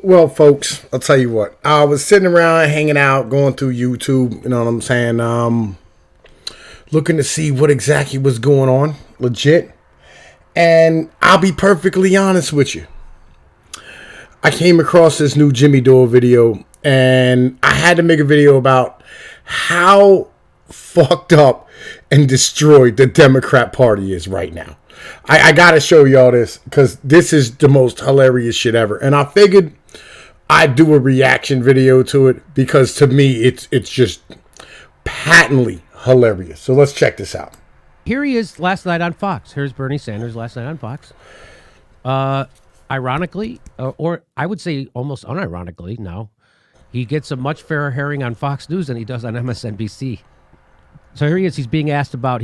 Well, folks, I'll tell you what. I was sitting around, hanging out, going through YouTube. You know what I'm saying? Looking to see what exactly was going on, legit. And I'll be perfectly honest with you. I came across this new Jimmy Dore video, and I had to make a video about how fucked up and destroyed the Democrat Party is right now. I gotta show y'all this because this is the most hilarious shit ever. And I figured I'd do a reaction video to it because to me it's just patently hilarious. So let's check this out. Here he is last night on Fox. Here's Bernie Sanders last night on Fox. Ironically, or I would say almost unironically now, he gets a much fairer hearing on Fox News than he does on MSNBC. So here he is. He's being asked about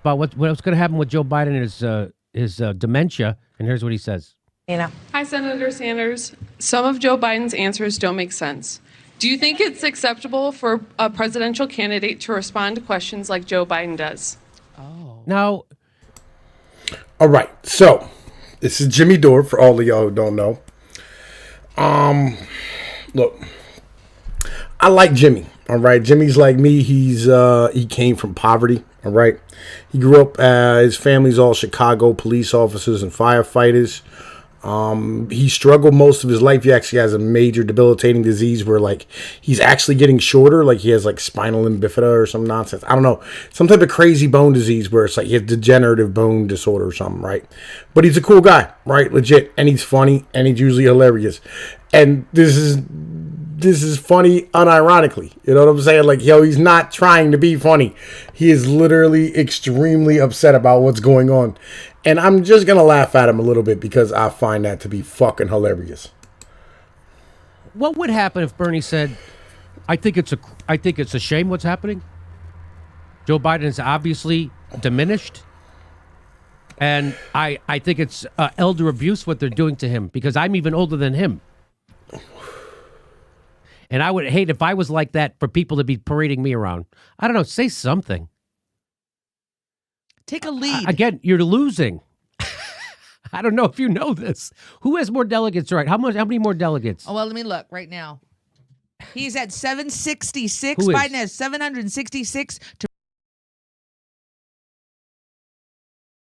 what's going to happen with Joe Biden and his dementia. And here's what he says. Hi, Senator Sanders. Some of Joe Biden's answers don't make sense. Do you think it's acceptable for a presidential candidate to respond to questions like Joe Biden does? Oh. Now, all right. So this is Jimmy Dore for all of y'all who don't know. Look, I like Jimmy. All right. Jimmy's like me. He came from poverty. All right. He grew up, his family's all Chicago police officers and firefighters. He struggled most of his life. He actually has a major debilitating disease where like he's actually getting shorter. Like he has like spinal bifida or some nonsense. I don't know. Some type of crazy bone disease where it's like he has degenerative bone disorder or something, right? But he's a cool guy, right? Legit. And he's funny and he's usually hilarious. And this is funny unironically. You know what I'm saying? Like, yo, he's not trying to be funny. He is literally extremely upset about what's going on. And I'm just going to laugh at him a little bit because I find that to be fucking hilarious. What would happen if Bernie said, I think it's a shame what's happening. Joe Biden is obviously diminished. And I think it's elder abuse what they're doing to him because I'm even older than him. And I would hate if I was like that for people to be parading me around. I don't know. Say something. Take a lead. Again, you're losing. I don't know if you know this. Who has more delegates, right? How many more delegates? Oh, well, let me look right now. He's at 766. Who is? Biden has 766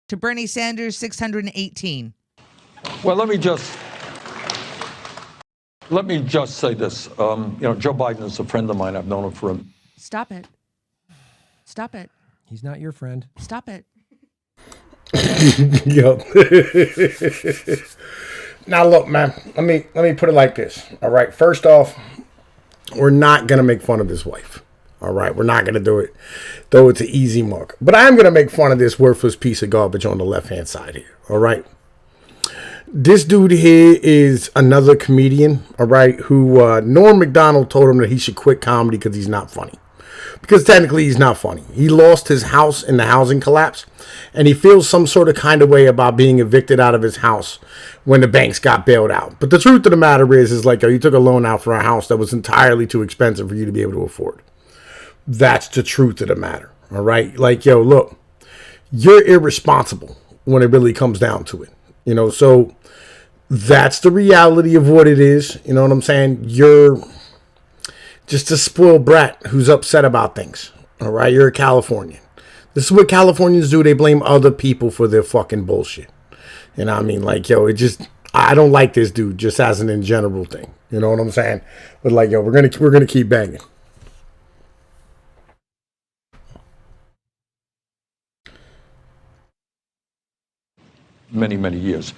to Bernie Sanders, 618. Well, let me just say this. Joe Biden is a friend of mine. I've known him for a... Stop it. Stop it. He's not your friend. Stop it. Yo. Now look, man. Let me put it like this. All right. First off, we're not gonna make fun of his wife. All right. We're not gonna do it, though it's an easy mark. But I'm gonna make fun of this worthless piece of garbage on the left-hand side here. All right. This dude here is another comedian. All right. Who Norm Macdonald told him that he should quit comedy because he's not funny. Because technically he's not funny. He lost his house in the housing collapse. And he feels some sort of kind of way about being evicted out of his house when the banks got bailed out. But the truth of the matter is like, yo, you took a loan out for a house that was entirely too expensive for you to be able to afford. That's the truth of the matter. All right. Like, yo, look, you're irresponsible when it really comes down to it. You know, so that's the reality of what it is. You know what I'm saying? You're just a spoiled brat who's upset about things. All right. You're a Californian. This is what Californians do. They blame other people for their fucking bullshit. And I mean, like, yo, I don't like this dude just as an in general thing. You know what I'm saying? But like, yo, we're gonna keep banging. many, many years.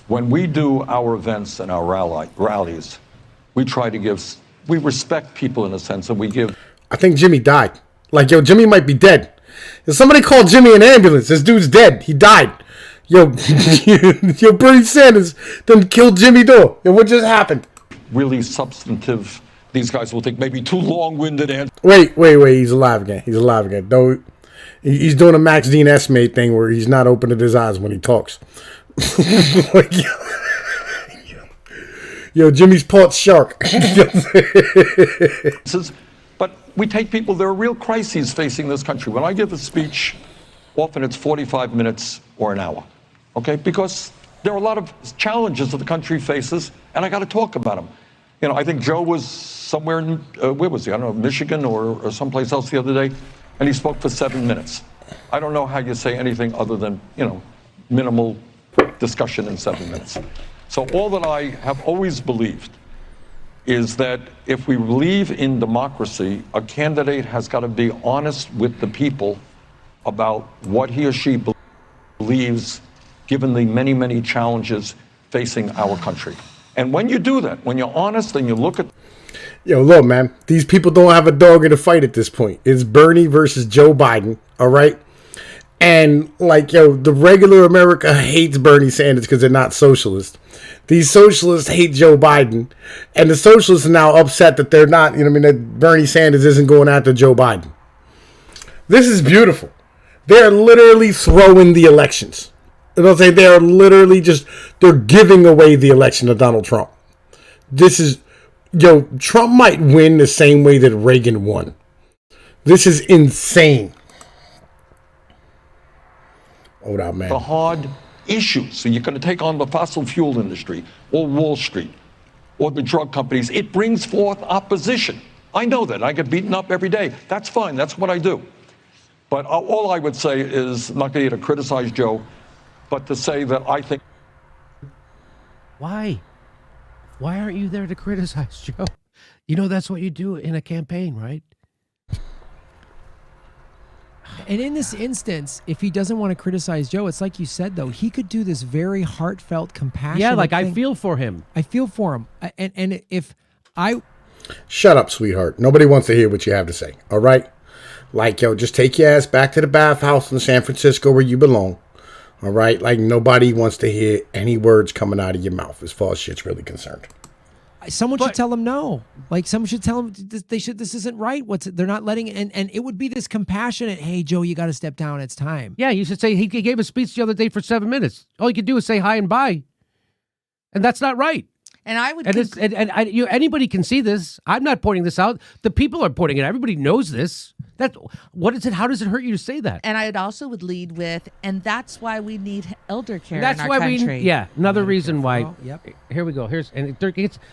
When we do our events and our rallies, we respect people in a sense, and we give. I think Jimmy died. Like, yo, Jimmy might be dead. If somebody called Jimmy an ambulance, this dude's dead. He died. Yo, Bernie Sanders done killed Jimmy Dore. Yo, what just happened? Really substantive. These guys will think maybe too long-winded answers. Wait. He's alive again. Though he's doing a Max Dean Esme thing where he's not opening his eyes when he talks. Yo, Jimmy's part shark. But we take people, there are real crises facing this country. When I give a speech, often it's 45 minutes or an hour, okay? Because There are a lot of challenges that the country faces, and I got to talk about them. You know, I think Joe was somewhere in, where was he? I don't know, Michigan or someplace else the other day, and he spoke for 7 minutes. I don't know how you say anything other than, you know, minimal discussion in 7 minutes. So all that I have always believed is that if we believe in democracy, a candidate has got to be honest with the people about what he or she believes, given the many, many challenges facing our country. And when you do that, when you're honest and you look at... Yo, look, man, these people don't have a dog in the fight at this point. It's Bernie versus Joe Biden, all right? And, like, yo, the regular America hates Bernie Sanders because they're not socialists. These socialists hate Joe Biden. And the socialists are now upset that they're not, you know what I mean, that Bernie Sanders isn't going after Joe Biden. This is beautiful. They're literally throwing the elections. You know what I'm saying? They're literally just, they're giving away the election to Donald Trump. This is, yo, Trump might win the same way that Reagan won. This is insane. Hold on, man. The hard issues. So you're going to take on the fossil fuel industry or Wall Street or the drug companies. It brings forth opposition. I know that. I get beaten up every day. That's fine. That's what I do. But all I would say is, I'm not going to criticize Joe, but to say that I think... Why? Why aren't you there to criticize Joe? You know that's what you do in a campaign, right? And in this instance, if he doesn't want to criticize Joe, it's like you said, though, he could do this very heartfelt, compassionate Yeah, like thing. I feel for him. I feel for him. And if I... Shut up, sweetheart. Nobody wants to hear what you have to say, all right? Like, yo, just take your ass back to the bathhouse in San Francisco where you belong, all right? Like, nobody wants to hear any words coming out of your mouth as far as shit's really concerned. Someone should tell him no. Like, someone should tell him this isn't right. They're not letting, and it would be this compassionate, hey, Joe, you got to step down. It's time. Yeah, you should say he gave a speech the other day for 7 minutes. All you could do is say hi and bye. And that's not right. And I would... Anybody can see this. I'm not pointing this out. The people are pointing it. Everybody knows this. What is it? How does it hurt you to say that? And I also would lead with, and that's why we need elder care That's in our why country. another reason why. Oh, yep. Here we go.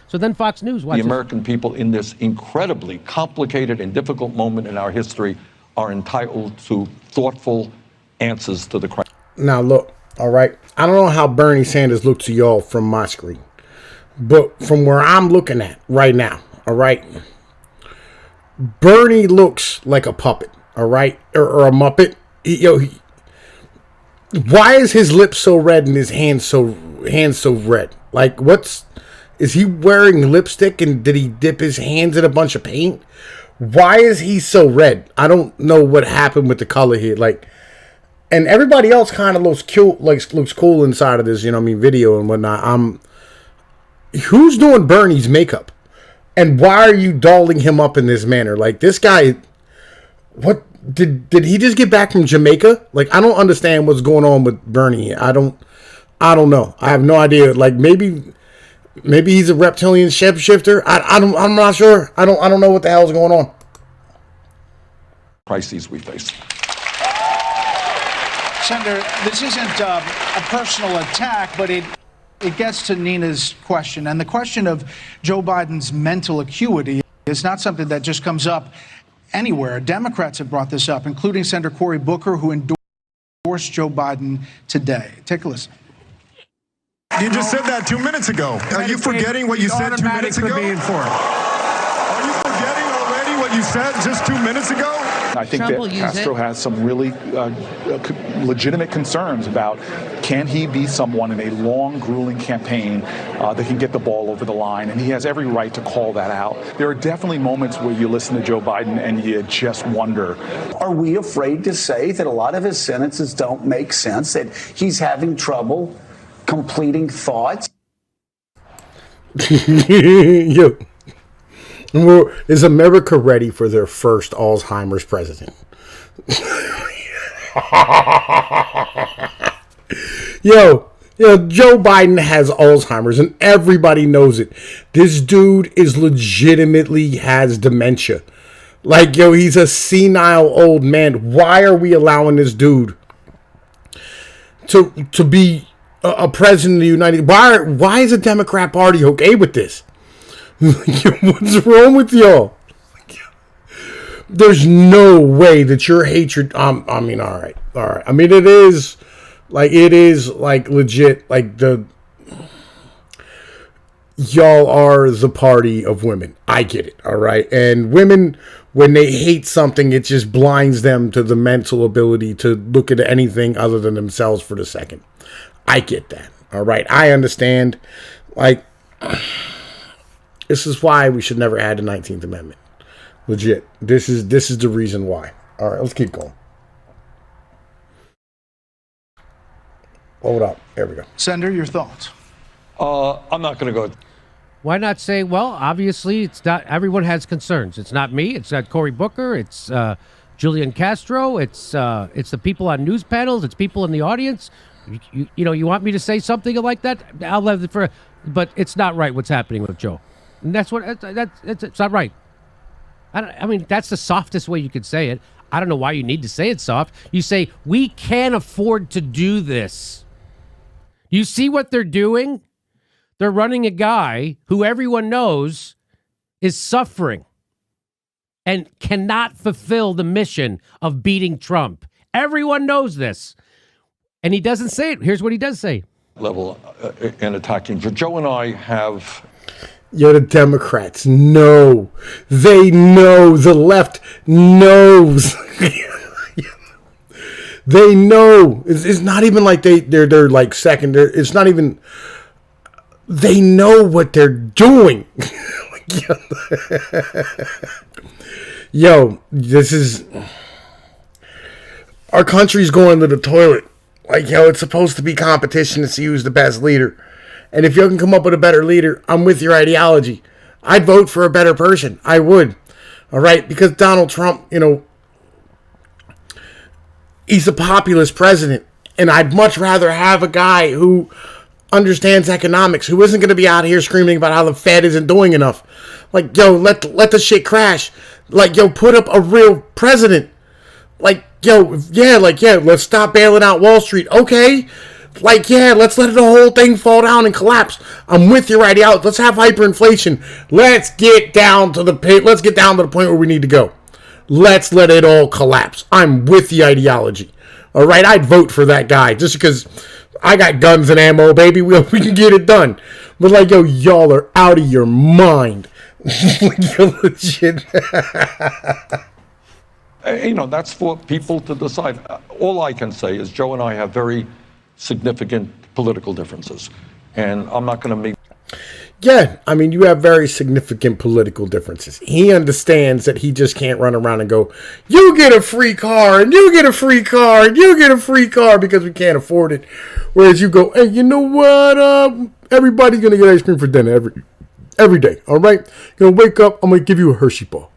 So then Fox News. Watch the this. American people in this incredibly complicated and difficult moment in our history are entitled to thoughtful answers to the question. Now, look, all right? I don't know how Bernie Sanders looks to y'all from my screen. But from where I'm looking at right now, all right, Bernie looks like a puppet, all right, or a Muppet. Why is his lips so red and his hands so red? Like, is he wearing lipstick and did he dip his hands in a bunch of paint? Why is he so red? I don't know what happened with the color here. Like, and everybody else kind of looks cool inside of this, you know what I mean, video and whatnot. Who's doing Bernie's makeup? And why are you dolling him up in this manner? Like, this guy, what, did he just get back from Jamaica? Like, I don't understand what's going on with Bernie. I don't know. I have no idea. Like, maybe he's a reptilian shapeshifter. I'm not sure. I don't know what the hell's going on. Crises we face. Senator, this isn't a personal attack, but it gets to Nina's question. And the question of Joe Biden's mental acuity is not something that just comes up anywhere. Democrats have brought this up, including Senator Cory Booker, who endorsed Joe Biden today. Take a listen. You just said that 2 minutes ago. Are you forgetting what you said 2 minutes ago? Are you forgetting already what you said just 2 minutes ago? I think that Castro has some really legitimate concerns about, can he be someone in a long, grueling campaign that can get the ball over the line? And he has every right to call that out. There are definitely moments where you listen to Joe Biden and you just wonder. Are we afraid to say that a lot of his sentences don't make sense, that he's having trouble completing thoughts? Yo. Is America ready for their first Alzheimer's president? Yo, Joe Biden has Alzheimer's and everybody knows it. This dude is legitimately has dementia. Like, yo, he's a senile old man. Why are we allowing this dude to be a president of the United. Why is the Democrat Party okay with this? What's wrong with y'all? There's no way that your hatred. I mean, all right. I mean, it is like legit. Like y'all are the party of women. I get it. All right, and women, when they hate something, it just blinds them to the mental ability to look at anything other than themselves for the second. I get that. All right, I understand. Like, this is why we should never add the 19th Amendment. Legit. This is the reason why. All right, let's keep going. Hold up. There we go. Senator, your thoughts? I'm not going to go. Why not say, well, obviously, it's not. Everyone has concerns. It's not me. It's not Cory Booker. It's Julian Castro. It's the people on news panels. It's people in the audience. You want me to say something like that? I'll let it for. But it's not right what's happening with Joe. And that's what it's not right. I mean, that's the softest way you could say it. I don't know why you need to say it soft. You say, we can't afford to do this. You see what they're doing? They're running a guy who everyone knows is suffering and cannot fulfill the mission of beating Trump. Everyone knows this. And he doesn't say it. Here's what he does say. Level in attacking. Joe and I have... The Democrats know. They know. The left knows. They know. It's not even like they're like second. It's not even... They know what they're doing. Yo, this is... Our country's going to the toilet. Like, it's supposed to be competition to see who's the best leader. And if you can come up with a better leader, I'm with your ideology. I'd vote for a better person. I would. All right? Because Donald Trump, he's a populist president. And I'd much rather have a guy who understands economics, who isn't going to be out here screaming about how the Fed isn't doing enough. Like, let the shit crash. Like, put up a real president. Like, let's stop bailing out Wall Street. Okay. Like, let's let the whole thing fall down and collapse. I'm with your ideology. Let's have hyperinflation. Let's get down to the pit. Let's get down to the point where we need to go. Let's let it all collapse. I'm with the ideology. All right, I'd vote for that guy just because I got guns and ammo, baby. We can get it done. But like, y'all are out of your mind. You're legit. That's for people to decide. All I can say is Joe and I have very significant political differences. And I'm not going to make... Yeah, I mean, you have very significant political differences. He understands that he just can't run around and go, you get a free car, and you get a free car, and you get a free car because we can't afford it. Whereas you go, hey, you know what? Everybody's going to get ice cream for dinner every day, all right? You're going to wake up, I'm going to give you a Hershey bar.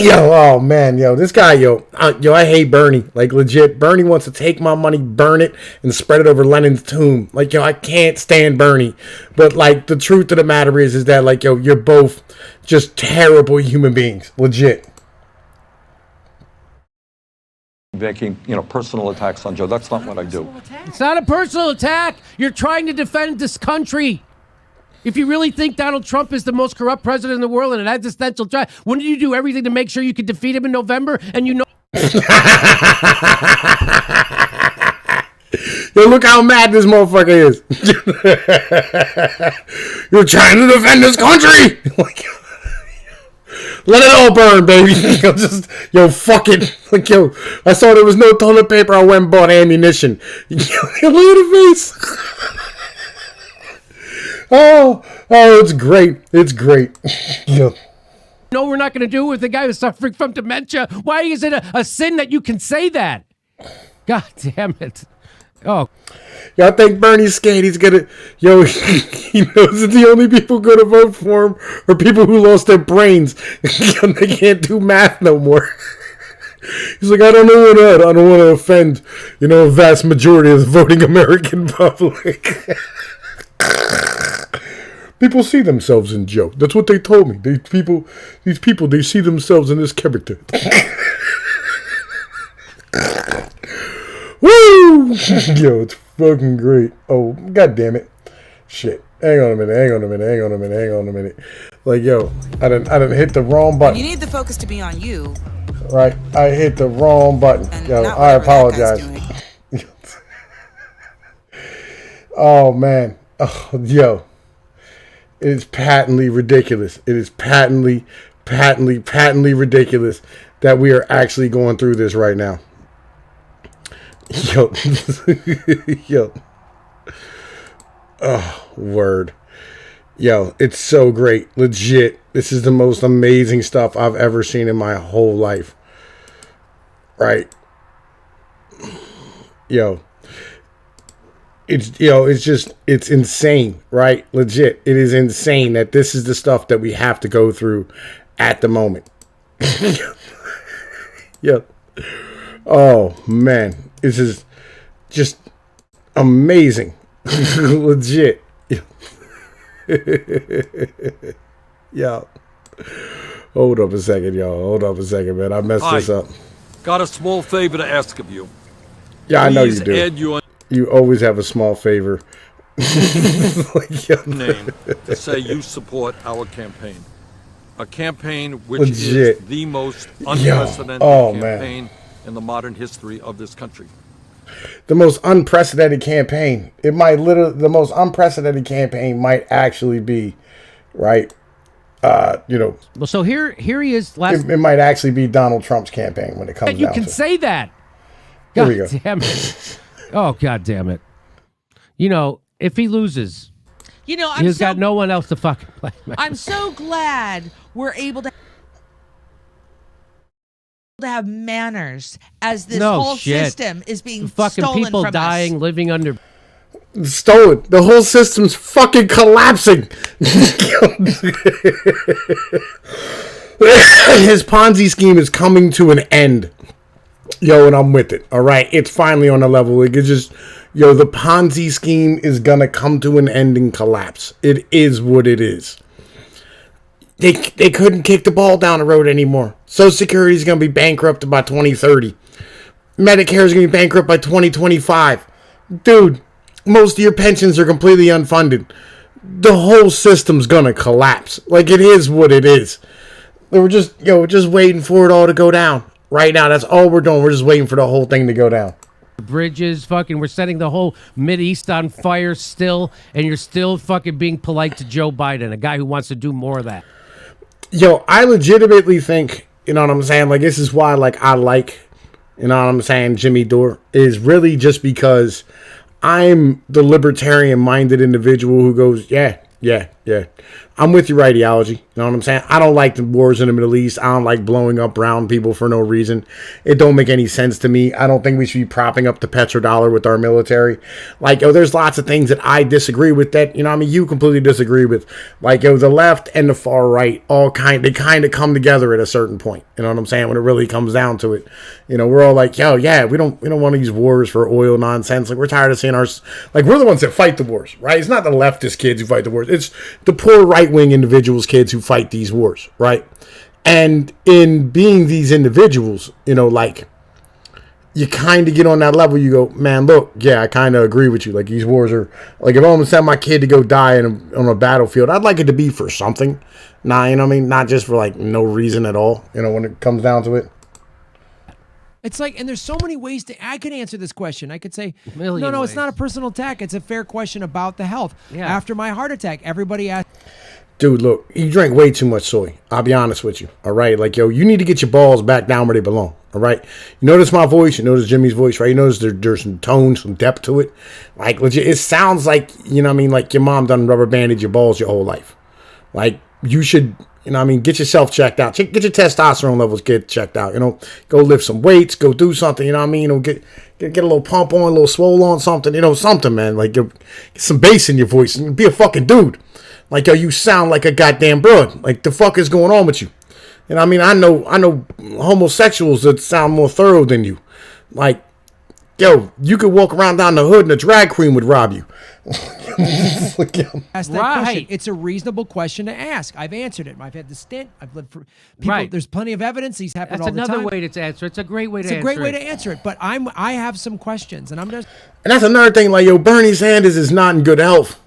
Oh man, this guy, I hate Bernie. Like, legit, Bernie wants to take my money, burn it, and spread it over Lenin's tomb. Like, I can't stand Bernie. But like, the truth of the matter is that like, you're both just terrible human beings. Legit. Making, personal attacks on Joe. That's not what I do. It's not a personal attack. You're trying to defend this country. If you really think Donald Trump is the most corrupt president in the world and an existential threat, wouldn't you do everything to make sure you could defeat him in November? And Yo, look how mad this motherfucker is. You're trying to defend this country. Let it all burn, baby. Fuck it. Like, I saw there was no toilet paper. I went and bought ammunition. Look at the face. Oh, it's great. It's great. No, we're not going to do it with the guy who's suffering from dementia. Why is it a sin that you can say that? God damn it. Oh. I think Bernie's scared. He's going to, he knows that the only people going to vote for him are people who lost their brains. They can't do math no more. He's like, I don't want to offend, a vast majority of the voting American public. People see themselves in Joe. That's what they told me. These people, they see themselves in this character. Woo! Yo, it's fucking great. Oh, god damn it. Shit. Hang on a minute. Like, yo, I done hit the wrong button. You need the focus to be on you. Right. I hit the wrong button. And Yo, not I whatever that guy's apologize. doing. Oh, man. Oh, yo. It is patently ridiculous. It is patently ridiculous that we are actually going through this right now. Yo. Yo. Oh, word. Yo, it's so great. Legit. This is the most amazing stuff I've ever seen in my whole life. Right? Yo. It's insane, right? Legit. It is insane that this is the stuff that we have to go through at the moment. Yeah. Oh, man. This is just amazing. Legit. Yo. Hold up a second, man. I messed this up. Got a small favor to ask of you. Yeah, I know you Please do. add You always have a small favor. name to say you support our campaign. A campaign which Legit. is the most Yo. unprecedented Oh, campaign in the modern history of this country. The most unprecedented campaign. It might the most unprecedented campaign might actually be, right? Well, so here he is. It might actually be Donald Trump's campaign when it comes You down can to it. say that. Here God we go. damn it. Oh, God damn it. You know, if he loses, You know, he's got no one else to fucking play. I'm so glad we're able to have manners as this No whole shit. system is being Fucking stolen people from dying, us. living under. Stolen. The whole system's fucking collapsing. His Ponzi scheme is coming to an end. Yo, and I'm with it. All right. It's finally on a level. It just, yo, the Ponzi scheme is going to come to an end and collapse. It is what it is. They couldn't kick the ball down the road anymore. Social Security is going to be bankrupt by 2030. Medicare is going to be bankrupt by 2025. Dude, most of your pensions are completely unfunded. The whole system's going to collapse. Like, it is what it is. We're just waiting for it all to go down. Right now, that's all we're doing. We're just waiting for the whole thing to go down. Bridges, fucking, we're setting the whole Mideast on fire still, and you're still fucking being polite to Joe Biden, a guy who wants to do more of that. Yo, I legitimately think, you know what I'm saying? Like, this is why, like, I like, you know what I'm saying, Jimmy Dore, is really just because I'm the libertarian-minded individual who goes, yeah. I'm with your ideology. You know what I'm saying? I don't like the wars in the Middle East. I don't like blowing up brown people for no reason. It don't make any sense to me. I don't think we should be propping up the petrodollar with our military. Like, yo, there's lots of things that I disagree with that, you know what I mean, you completely disagree with. Like, yo, the left and the far right they kind of come together at a certain point. You know what I'm saying? When it really comes down to it. You know, we're all like, yo, yeah, we don't want these wars for oil nonsense. Like, we're tired of seeing we're the ones that fight the wars, right? It's not the leftist kids who fight the wars. It's the poor right-wing individuals, kids who fight these wars, right? And in being these individuals, you know, like, you kind of get on that level. You go, man, look, yeah, I kind of agree with you. Like, these wars are, like, if I'm going to send my kid to go die on a battlefield, I'd like it to be for something. Nah, you know what I mean? Not just for, like, no reason at all, you know, when it comes down to it. It's like, and there's so many ways I could answer this question. I could say, no, ways. it's not a personal attack. It's a fair question about the health. Yeah. After my heart attack, everybody asked. Dude, look, you drank way too much soy. I'll be honest with you. All right. Like, yo, you need to get your balls back down where they belong. All right. You notice my voice. You notice Jimmy's voice, right? You notice there's some tone, some depth to it. Like, legit, it sounds like, you know what I mean? Like, your mom done rubber banded your balls your whole life. Like, you should, you know what I mean? Get yourself checked out. Get your testosterone levels checked out. You know, go lift some weights, go do something. You know what I mean? You know, get a little pump on, a little swole on, something. You know, something, man. Like, get some bass in your voice and be a fucking dude. Like, yo, you sound like a goddamn broad. Like, the fuck is going on with you? And I mean, I know homosexuals that sound more thorough than you. Like, yo, you could walk around down the hood and a drag queen would rob you. Ask that question. It's a reasonable question to ask. I've answered it. I've had the stint. I've lived for people. There's plenty of evidence. These happen all the time. That's another way to answer. It's a great way to answer. It's a great way to answer it. But I have some questions, and I'm just. And that's another thing. Like, yo, Bernie Sanders is not in good health.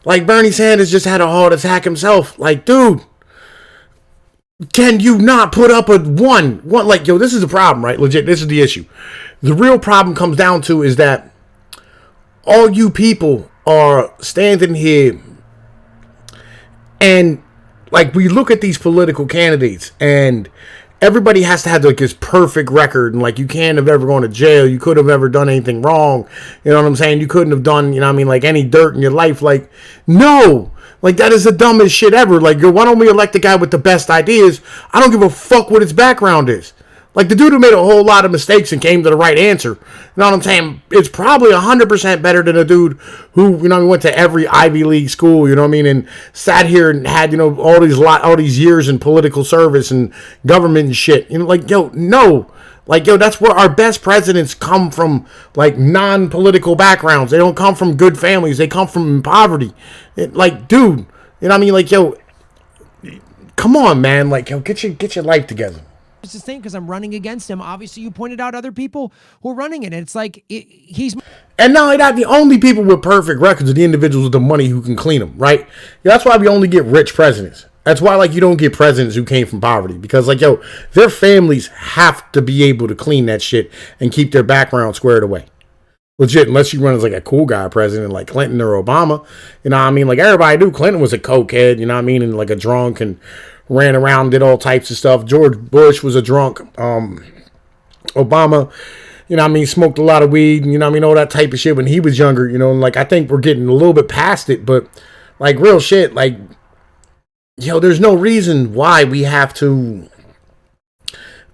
Like, Bernie Sanders just had a heart attack himself. Like, dude, can you not put up a one? Like, yo, this is the problem, right? Legit, this is the issue. The real problem comes down to is that all you people are standing here and, like, we look at these political candidates and everybody has to have, like, this perfect record, and, like, you can't have ever gone to jail. You could have ever done anything wrong. You know what I'm saying? You couldn't have done, you know what I mean, like, any dirt in your life. Like, no. Like, that is the dumbest shit ever. Like, yo, why don't we elect the guy with the best ideas? I don't give a fuck what his background is. Like, the dude who made a whole lot of mistakes and came to the right answer. You know what I'm saying? It's probably 100% better than a dude who, you know, went to every Ivy League school, you know what I mean, and sat here and had, you know, all these years in political service and government and shit. You know, like, yo, no. Like, yo, that's where our best presidents come from, like, non-political backgrounds. They don't come from good families. They come from poverty. Like, dude, you know what I mean? Like, yo, come on, man. Like, yo, get your life together. It's the thing, because I'm running against him. Obviously, you pointed out other people who are running it. And it's like, he's... And not only that, the only people with perfect records are the individuals with the money who can clean them, right? Yeah, that's why we only get rich presidents. That's why, like, you don't get presidents who came from poverty. Because, like, yo, their families have to be able to clean that shit and keep their background squared away. Legit, unless you run as, like, a cool guy president like Clinton or Obama. You know what I mean? Like, everybody knew Clinton was a cokehead, you know what I mean? And, like, a drunk and ran around, did all types of stuff. George Bush was a drunk. Obama, you know what I mean, smoked a lot of weed, and, you know what I mean, all that type of shit when he was younger, you know, and, like, I think we're getting a little bit past it, but, like, real shit, like, yo, there's no reason why we have to,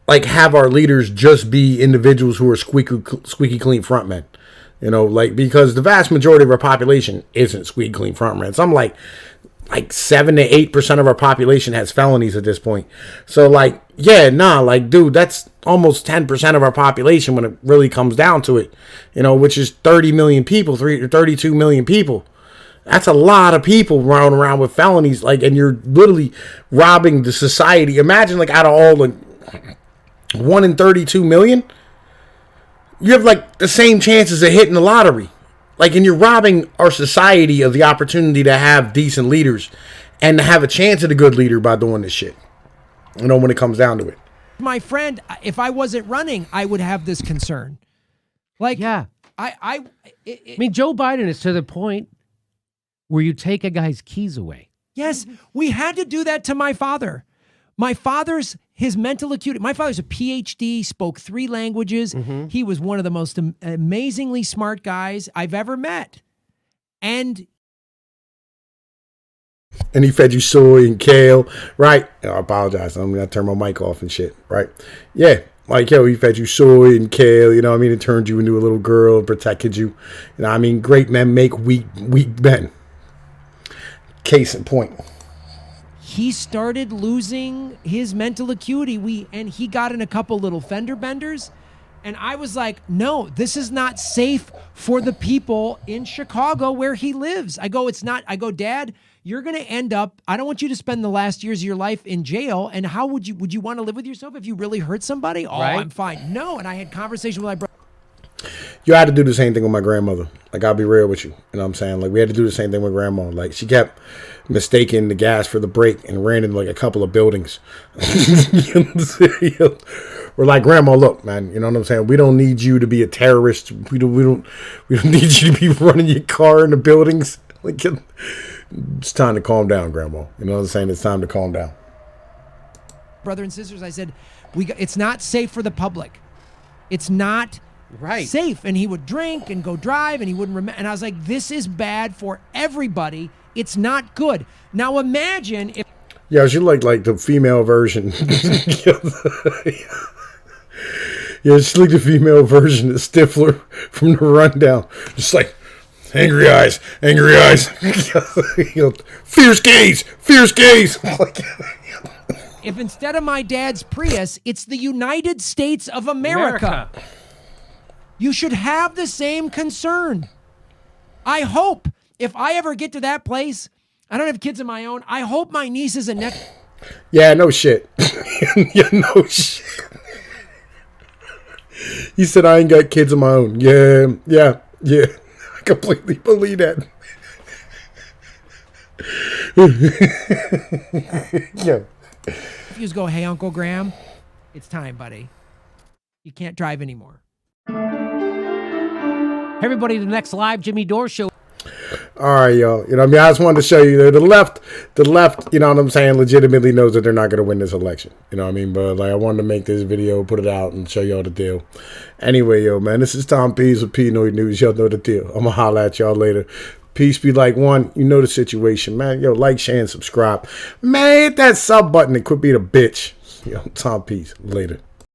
like, have our leaders just be individuals who are squeaky clean frontmen, you know, like, because the vast majority of our population isn't squeaky clean frontmen. Some, like 7 to 8% of our population has felonies at this point. So, like, yeah, nah, like, dude, that's almost 10% of our population when it really comes down to it, you know, which is 30 million people, 32 million people. That's a lot of people running around with felonies, like, and you're literally robbing the society. Imagine, like, out of all the 1 in 32 million, you have, like, the same chances of hitting the lottery. Like, and you're robbing our society of the opportunity to have decent leaders and to have a chance at a good leader by doing this shit. You know, when it comes down to it. My friend, if I wasn't running, I would have this concern. Like, yeah, I mean, Joe Biden is to the point where you take a guy's keys away. Yes, we had to do that to my father. My father's, his mental acuity. My father's a PhD, spoke 3 languages. He was one of the most amazingly smart guys I've ever met. And he fed you soy and kale, right? I apologize. I'm going to turn my mic off and shit, right? Yeah, like, yo, he fed you soy and kale, you know what I mean? It turned you into a little girl, protected you. You know what I mean? Great men make weak men. Case in point. He started losing his mental acuity. And he got in a couple little fender benders. And I was like, no, this is not safe for the people in Chicago where he lives. I go, it's not. I go, Dad, you're going to end up, I don't want you to spend the last years of your life in jail. And how would you want to live with yourself if you really hurt somebody? Oh, right? I'm fine. No. And I had conversation with my brother. You had to do the same thing with my grandmother. Like, I'll be real with you. You know what I'm saying? Like, we had to do the same thing with grandma. Like, she kept mistaking the gas for the brake and ran into, like, a couple of buildings. We're like, Grandma, look, man, you know what I'm saying? We don't need you to be a terrorist. We don't need you to be running your car in the buildings. Like, it's time to calm down, Grandma. You know what I'm saying? It's time to calm down. Brother and sisters, I said, it's not safe for the public. It's not safe. And he would drink and go drive and he wouldn't remember. And I was like, this is bad for everybody. It's not good. Now imagine if. Yeah, she like the female version. Yeah, she's like the female version of Stifler from The Rundown. Just like, angry eyes. Fierce gaze. If instead of my dad's Prius, it's the United States of America. You should have the same concern. I hope if I ever get to that place, I don't have kids of my own. I hope my nieces and nephews. Yeah, no shit. Yeah, no shit. He said, I ain't got kids of my own. Yeah. I completely believe that. Yeah. Nephews go, hey, Uncle Graham, it's time, buddy. You can't drive anymore. Hey, everybody, the next live Jimmy Dore show. All right, y'all. You know what I mean? I just wanted to show you that the left, you know what I'm saying, legitimately knows that they're not going to win this election. You know what I mean? But like, I wanted to make this video, put it out, and show y'all the deal. Anyway, yo, man, this is Tom Pease with Pnoid News. Y'all know the deal. I'm going to holler at y'all later. Peace be like one. You know the situation, man. Yo, like, share, and subscribe. Man, hit that sub button and quit being a bitch. Yo, Tom Pease. Later.